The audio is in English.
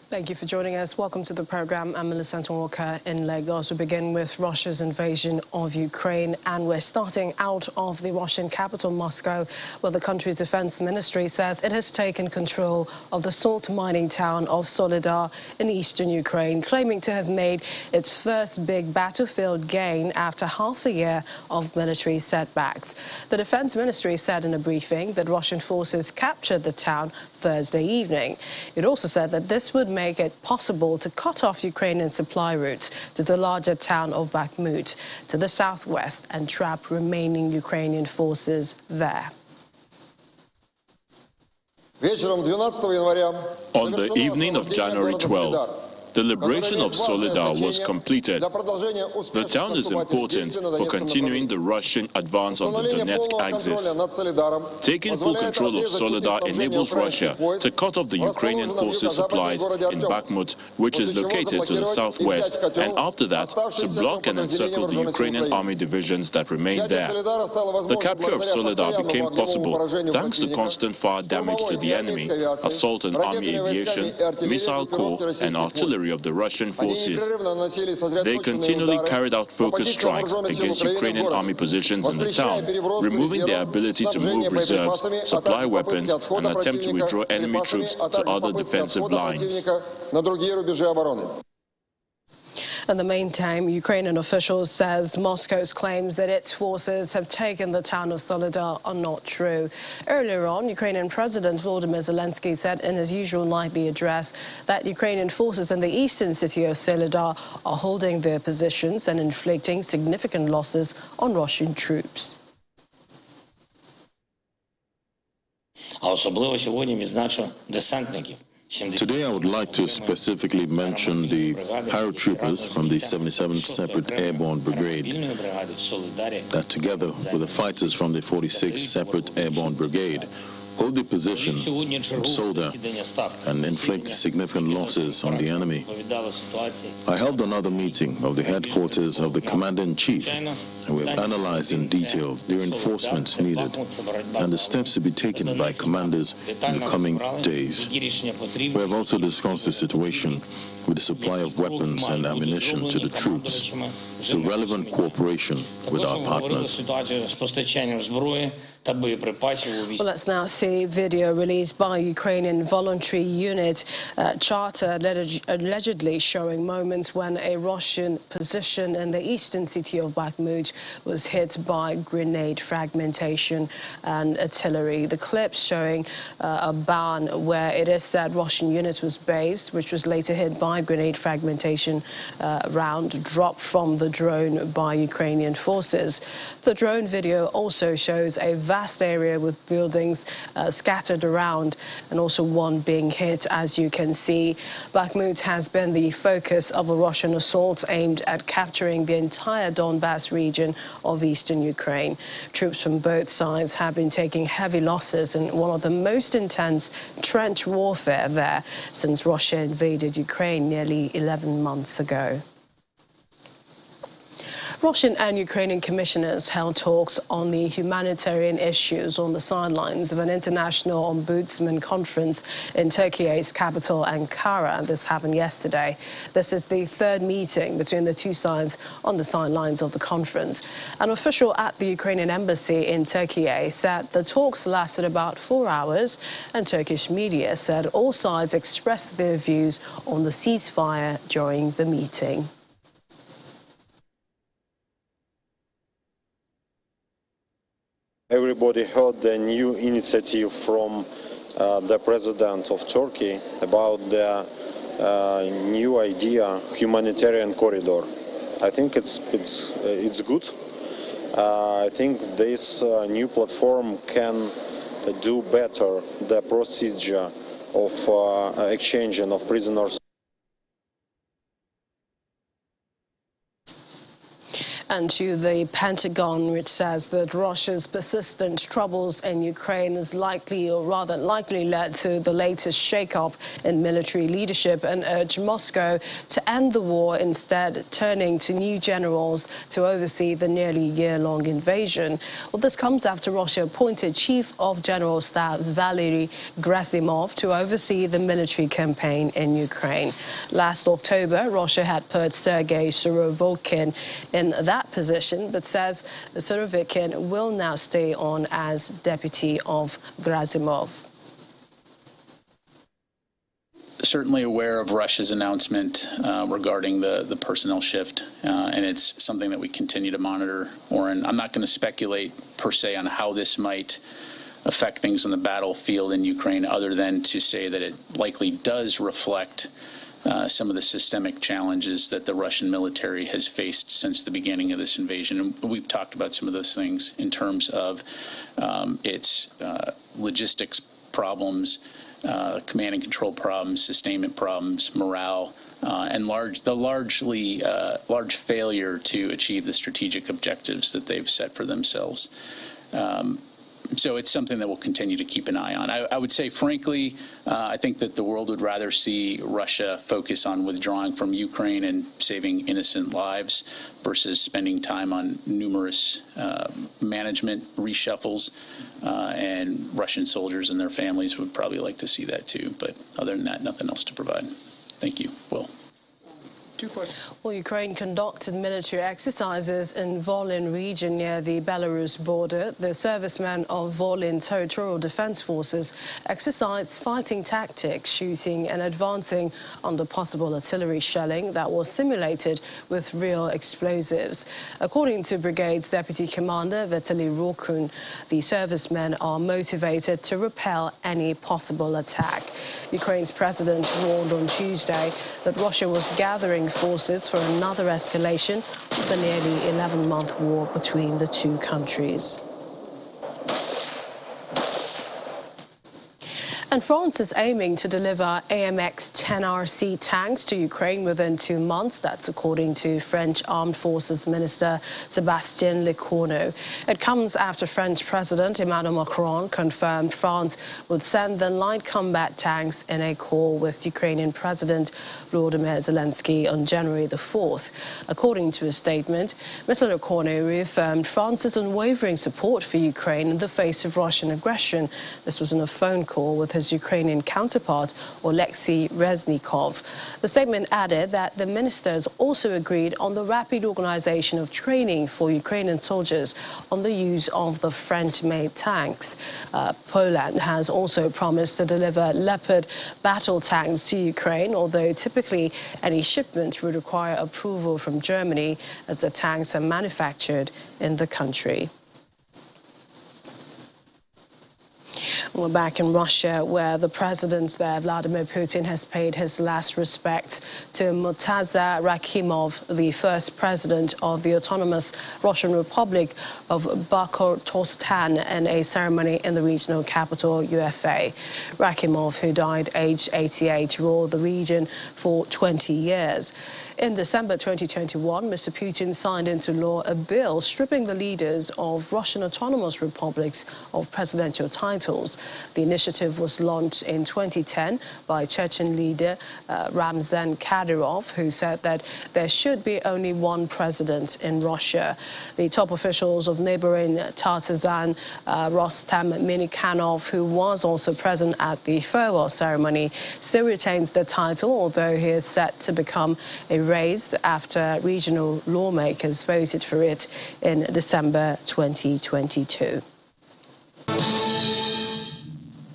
Thank you for joining us. Welcome to the program. I'm Melissa Walker in Lagos. We begin with Russia's invasion of Ukraine, and we're starting out of the Russian capital, Moscow, where the country's defense ministry says it has taken control of the salt mining town of Soledar in eastern Ukraine, claiming to have made its first big battlefield gain after half a year of military setbacks. The defense ministry said in a briefing that Russian forces captured the town Thursday evening. It also said that this would make it possible to cut off Ukrainian supply routes to the larger town of Bakhmut to the southwest and trap remaining Ukrainian forces there. On the evening of January 12th, the liberation of Soledar was completed. The town is important for continuing the Russian advance on the Donetsk axis. Taking full control of Soledar enables Russia to cut off the Ukrainian forces' supplies in Bakhmut, which is located to the southwest, and after that, to block and encircle the Ukrainian army divisions that remain there. The capture of Soledar became possible thanks to constant fire damage to the enemy, assault on army aviation, missile corps, and artillery of the Russian forces. They continually carried out focused strikes against Ukrainian army positions in the town, removing their ability to move reserves, supply weapons, and attempt to withdraw enemy troops to other defensive lines. In the meantime, Ukrainian officials says Moscow's claims that its forces have taken the town of Soledar are not true. Earlier on, Ukrainian President Volodymyr Zelensky said in his usual nightly address that Ukrainian forces in the eastern city of Soledar are holding their positions and inflicting significant losses on Russian troops. Today, I would like to specifically mention the paratroopers from the 77th Separate Airborne Brigade that, together with the fighters from the 46th Separate Airborne Brigade, hold the position of Soledar and inflict significant losses on the enemy. I held another meeting of the headquarters of the Commander-in-Chief, and we have analyzed in detail the reinforcements needed and the steps to be taken by commanders in the coming days. We have also discussed the situation with the supply of weapons and ammunition to the troops, the relevant cooperation with our partners. Well, let's now see video released by Ukrainian voluntary unit Charter, allegedly showing moments when a Russian position in the eastern city of Bakhmut was hit by grenade fragmentation and artillery. The clips showing a barn where it is said Russian units was based, which was later hit by grenade fragmentation round dropped from the drone by Ukrainian forces. The drone video also shows a vast area with buildings scattered around and also one being hit, as you can see. Bakhmut has been the focus of a Russian assault aimed at capturing the entire Donbass region of eastern Ukraine. Troops from both sides have been taking heavy losses in one of the most intense trench warfare there since Russia invaded Ukraine nearly 11 months ago. Russian and Ukrainian commissioners held talks on the humanitarian issues on the sidelines of an international ombudsman conference in Turkey's capital, Ankara. This happened yesterday. This is the third meeting between the two sides on the sidelines of the conference. An official at the Ukrainian embassy in Turkey said the talks lasted about 4 hours, and Turkish media said all sides expressed their views on the ceasefire during the meeting. Everybody heard the new initiative from the president of Turkey about the new idea, humanitarian corridor. I think it's good. I think this new platform can do better the procedure of exchanging of prisoners. And to the Pentagon, which says that Russia's persistent troubles in Ukraine is likely, or rather likely, led to the latest shakeup in military leadership, and urged Moscow to end the war, instead turning to new generals to oversee the nearly year-long invasion. Well, this comes after Russia appointed Chief of General Staff Valery Gerasimov to oversee the military campaign in Ukraine. Last October, Russia had put Sergei Surovikin in that position, but says Surovikin will now stay on as deputy of Gerasimov. Certainly aware of Russia's announcement regarding the personnel shift, and it's something that we continue to monitor. Oren, I'm not going to speculate per se on how this might affect things on the battlefield in Ukraine, other than to say that it likely does reflect some of the systemic challenges that the Russian military has faced since the beginning of this invasion. And we've talked about some of those things in terms of its logistics problems, command and control problems, sustainment problems, morale, and large failure to achieve the strategic objectives that they've set for themselves. So it's something that we'll continue to keep an eye on. I would say, frankly, I think that the world would rather see Russia focus on withdrawing from Ukraine and saving innocent lives versus spending time on numerous management reshuffles, and Russian soldiers and their families would probably like to see that too. But other than that, nothing else to provide. Thank you. Will. Well, Ukraine conducted military exercises in Volyn region near the Belarus border. The servicemen of Volyn Territorial Defense Forces exercised fighting tactics, shooting and advancing under possible artillery shelling that was simulated with real explosives. According to Brigade's Deputy Commander Vitaly Rokun, the servicemen are motivated to repel any possible attack. Ukraine's president warned on Tuesday that Russia was gathering forces for another escalation of the nearly 11-month war between the two countries. And France is aiming to deliver AMX-10RC tanks to Ukraine within 2 months. That's according to French Armed Forces Minister Sébastien Lecornu. It comes after French President Emmanuel Macron confirmed France would send the light combat tanks in a call with Ukrainian President Volodymyr Zelensky on January the 4th. According to a statement, Mr. Lecornu reaffirmed France's unwavering support for Ukraine in the face of Russian aggression. This was in a phone call with his Ukrainian counterpart, Oleksiy Reznikov. The statement added that the ministers also agreed on the rapid organization of training for Ukrainian soldiers on the use of the French-made tanks. Poland has also promised to deliver Leopard battle tanks to Ukraine, although typically any shipment would require approval from Germany, as the tanks are manufactured in the country. We're back in Russia, where the president there, Vladimir Putin, has paid his last respects to Murtaza Rakhimov, the first president of the autonomous Russian Republic of Bashkortostan, in a ceremony in the regional capital, Ufa. Rakhimov, who died aged 88, ruled the region for 20 years. In December 2021, Mr. Putin signed into law a bill stripping the leaders of Russian autonomous republics of presidential titles. The initiative was launched in 2010 by Chechen leader Ramzan Kadyrov, who said that there should be only one president in Russia. The top officials of neighboring Tatarstan, Rostam Minikhanov, who was also present at the farewell ceremony, still retains the title, although he is set to become erased after regional lawmakers voted for it in December 2022.